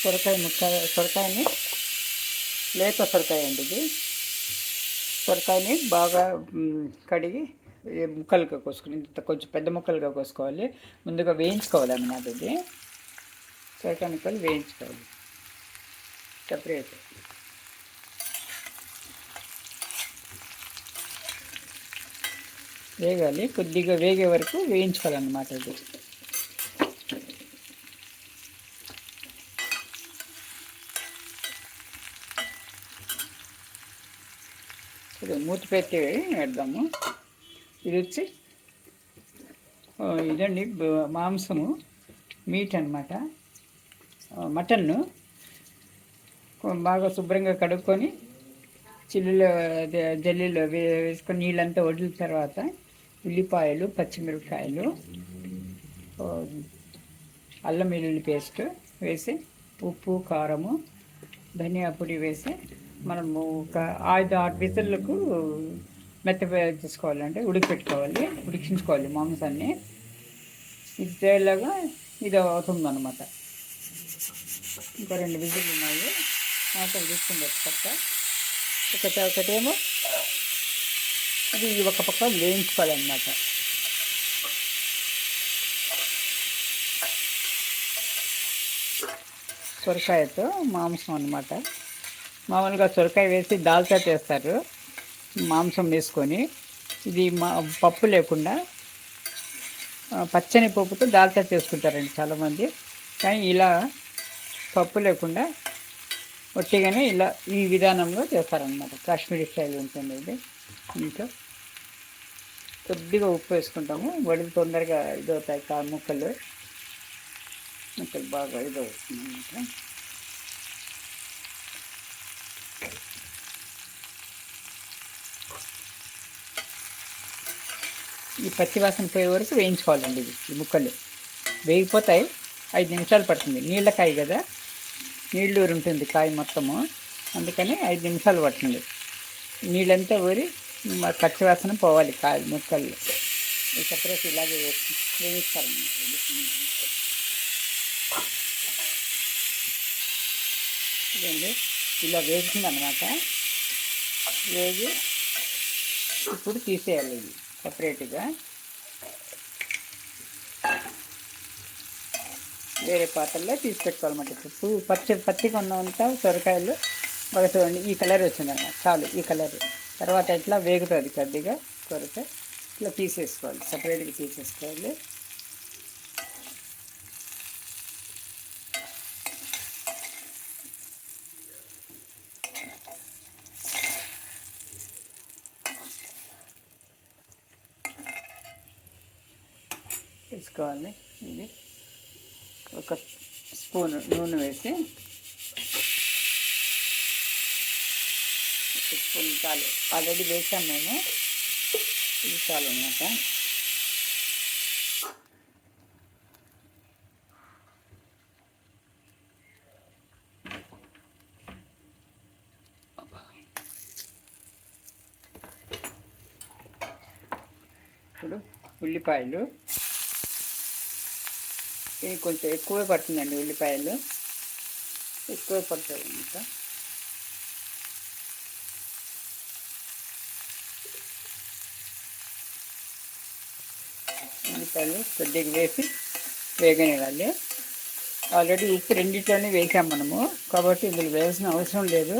సొరకాయని లేత సొరకాయ అండి ఇది. సొరకాయని బాగా కడిగి ముక్కలుగా కోసుకుని ఇంత కొంచెం పెద్ద ముక్కలుగా కోసుకోవాలి. ముందుగా వేయించుకోవాలి అన్నమాట. ఇది సొరకాయ ముక్కలు వేయించుకోవాలి సపరేట్. వేగాలి, కొద్దిగా వేగే వరకు వేయించుకోవాలన్నమాట. ఇది మూత పెట్టి వేద్దాము. ఇది వచ్చి ఇదండి మాంసము, మీట్ అన్నమాట. మటన్ను బాగా శుభ్రంగా కడుక్కొని చిల్లులో జల్లీలో వేసుకొని నీళ్ళంతా వదిలిన తర్వాత ఉల్లిపాయలు, పచ్చిమిరపకాయలు, అల్లం వెల్లుల్లి పేస్ట్ వేసి ఉప్పు, కారము, ధనియా పొడి వేసి మనము ఒక 5-6 విజిల్లకు చేసుకోవాలంటే ఉడికిపెట్టుకోవాలి, ఉడికించుకోవాలి మాంసాన్ని. ఇది తేలాగా ఇది అవుతుందన్నమాట. ఇంకా 2 విజిల్లు ఉన్నాయి, మాత్రం తీసుకుంది పక్క. ఒకటేమో అది ఒక పక్క వేయించుకోవాలన్నమాట. సొరకాయతో మాంసం అన్నమాట. మామూలుగా సొరకాయ వేసి దాల్చా చేస్తారు, మాంసం వేసుకొని. ఇది పప్పు లేకుండా పచ్చని పప్పుతో దాల్చా చేసుకుంటారండి చాలామంది. కానీ ఇలా పప్పు లేకుండా ఒట్టిగానే ఇలా ఈ విధానంలో చేస్తారనమాట. కాశ్మీరీ స్టైల్ ఉంటుంది ఇది. ఇంకా కొద్దిగా ఉప్పు వేసుకుంటాము, వడిలు తొందరగా ఇదవుతాయి, ముక్కలు బాగా ఇదవుతుంది అన్నమాట. ఈ పచ్చివాసన పోయే వరకు వేయించుకోవాలండి. ఈ ముక్కలు వేగిపోతాయి, 5 నిమిషాలు పడుతుంది. నీళ్ళ కాయ కదా, నీళ్ళు ఉంటుంది కాయ మొత్తము, అందుకని 5 నిమిషాలు పడుతుంది. నీళ్ళంతా ఊరి పచ్చివాసన పోవాలి కాయ ముక్కలు. సపరేట్ ఇలాగే వేయిస్తారన్నమాట. ఇదండి ఇలా వేగుతుందన్నమాట. వేగి ఇప్పుడు తీసేయాలి ఇది సపరేట్గా. వేరే పాత్రలో తీసి పెట్టుకోవాలన్నమాట. ఇప్పుడు పచ్చిగా ఉన్నంత సొరకాయలు ఒక చూడండి, ఈ కలర్ వచ్చిందన్నమాట. చాలు ఈ కలర్. తర్వాత ఇట్లా వేగుతుంది కొద్దిగా సొరకాయ. ఇట్లా తీసేసుకోవాలి, సపరేట్గా తీసేసుకోవాలి. తీసుకోవాలి. ఇది ఒక స్పూన్ నూనె వేసి, ఒక స్పూన్ చాలు, ఆల్రెడీ వేసాం మేము, ఇది చాలు అన్నమాట. ఇప్పుడు ఉల్లిపాయలు, ఇది కొంచెం ఎక్కువే పడుతుందండి, ఉల్లిపాయలు ఎక్కువే పడుతుంది అన్నమాట. ఉల్లిపాయలు కొద్దిగా వేసి వేగనివ్వాలి. ఆల్రెడీ ఉప్పు రెండింటిలోనే వేసాం మనము, కాబట్టి ఇందులో వేయాల్సిన అవసరం లేదు.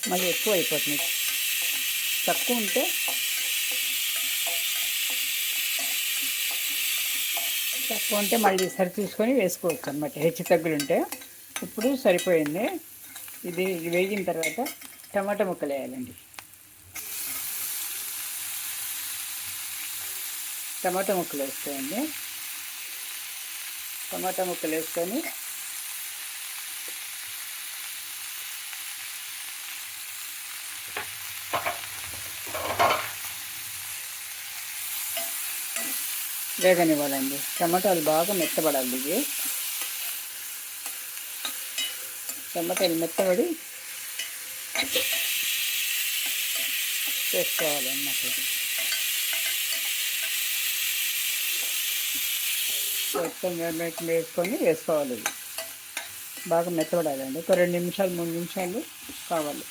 మళ్ళీ ఎక్కువ అయిపోతుంది. తక్కువ ఉంటే మళ్ళీ సరి చూసుకొని వేసుకోవచ్చు అన్నమాట, హెచ్చు తగ్గులుంటే. ఇప్పుడు సరిపోయింది. ఇది వేగిన తర్వాత టమాటా ముక్కలు వేయాలండి. టమాటా ముక్కలు వేసుకోండి. టమాటా ముక్కలు వేసుకొని వేగనివ్వాలండి. టమాటాలు బాగా మెత్తబడాలి. ఇది టమాటాలు మెత్తబడి చేసుకోవాలన్నమాట. మొత్తం వేసుకొని వేసుకోవాలి. బాగా మెత్తబడాలండి. ఒక 2 నిమిషాలు 3 నిమిషాలు కావాలి.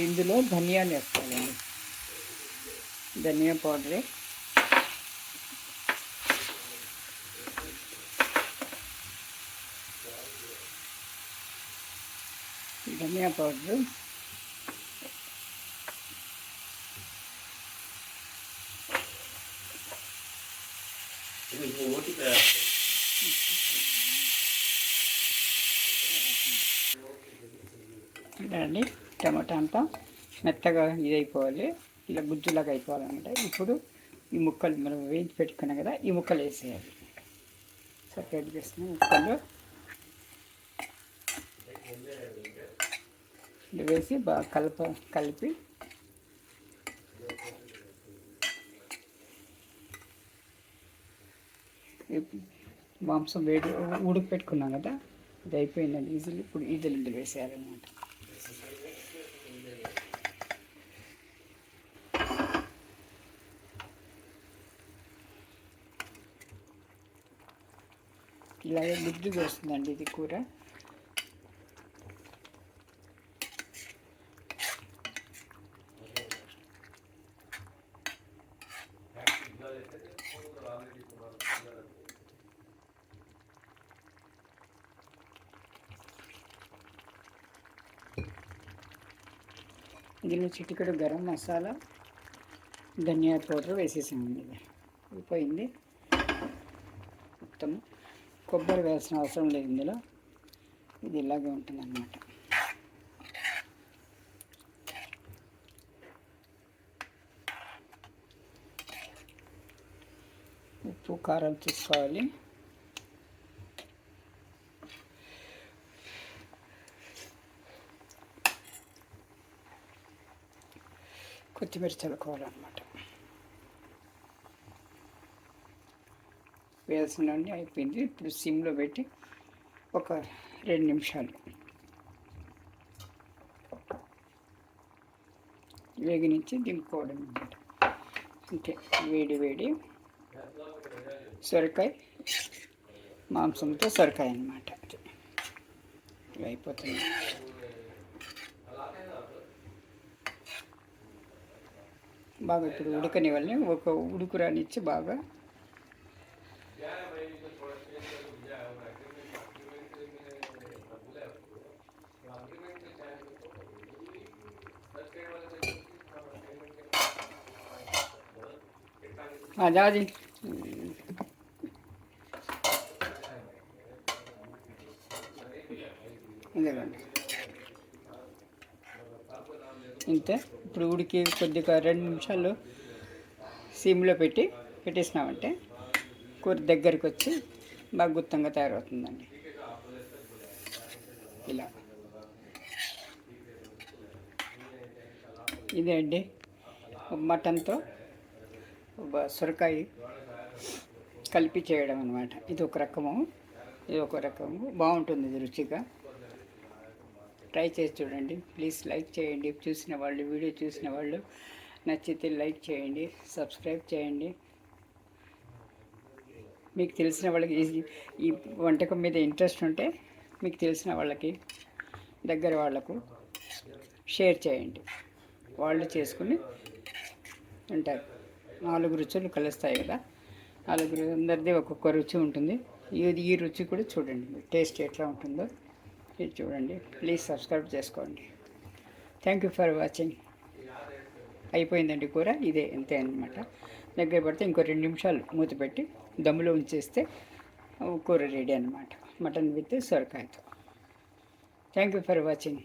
ఇందులో ధనియాలు వేసుకోవాలండి. ధనియా పౌడరే, ధనియా పౌడరు, అండి టమాటా అంతా మెత్తగా ఇదైపోవాలి, ఇలా గుజ్జులాగా అయిపోవాలన్నమాట. ఇప్పుడు ఈ ముక్కలు మనం వేయించి పెట్టుకున్నాం కదా, ఈ ముక్కలు వేసేయాలి. సపరేట్ చేసిన ముక్కలు వేసి బాగా కలిపి మాంసం వేడి ఉడికి పెట్టుకున్నాం కదా, ఇది అయిపోయిందండి. ఇప్పుడు ఈజీలు ఇందులో వేసేయాలన్నమాట. ఇలాగే గుజ్జుగా వస్తుందండి ఇది కూర. దీనిలో చిటికెడు గరం మసాలా, ధనియా పౌడర్ వేసేసామండి. ఇది అయిపోయింది మొత్తం. కొబ్బరి వేయాల్సిన అవసరం లేదు ఇందులో, ఇది ఇలాగే ఉంటుందన్నమాట. ఉప్పు కారం చూసుకోవాలి. కొత్తిమీర చల్లుకోవాలన్నమాట. వేయాల్సినవన్నీ అయిపోయింది. ఇప్పుడు సిమ్లో పెట్టి ఒక 2 నిమిషాలు వేగనిచ్చి దింపుకోవడం అన్నమాట. అంతే, వేడి వేడి సొరకాయ, మాంసంతో సొరకాయ అన్నమాట. ఇలా అయిపోతుంది. బాగా ఇప్పుడు ఉడకని వాళ్ళని ఒక ఉడుకు రానిచ్చి బాగా జాజీ ఇదేనండి. ఇంతే. ఇప్పుడు ఉడికి కొద్దిగా 2 నిమిషాలు సిమ్లో పెట్టేసినామంటే కూర దగ్గరికి వచ్చి బాగా గుత్తంగా తయారవుతుందండి. ఇలా ఇదే అండి మటన్తో సొరకాయ కలిపి చేయడం అన్నమాట. ఇది ఒక రకము బాగుంటుంది. ఇది రుచిగా ట్రై చేసి చూడండి. ప్లీజ్ లైక్ చేయండి. వీడియో చూసిన వాళ్ళు నచ్చితే లైక్ చేయండి, సబ్స్క్రైబ్ చేయండి. మీకు తెలిసిన వాళ్ళకి ఈ వంటకం మీద ఇంట్రెస్ట్ ఉంటే మీకు తెలిసిన వాళ్ళకి, దగ్గర వాళ్ళకు షేర్ చేయండి. వాళ్ళు చేసుకుని ఉంటారు. 4 రుచులు కలుస్తాయి కదా, 4 అందరిది ఒక్కొక్క రుచి ఉంటుంది. ఈ రుచి కూడా చూడండి, టేస్ట్ ఎట్లా ఉంటుందో ఇది చూడండి. ప్లీజ్ సబ్స్క్రైబ్ చేసుకోండి. Thank you for watching. అయిపోయిందండి కూర. ఇదే అంతే అన్నమాట. దగ్గర పడితే ఇంకో 2 నిమిషాలు మూత పెట్టి దమ్ములో ఉంచేస్తే కూర రెడీ అన్నమాట. మటన్ విత్ సొరకాయతో. Thank you for watching.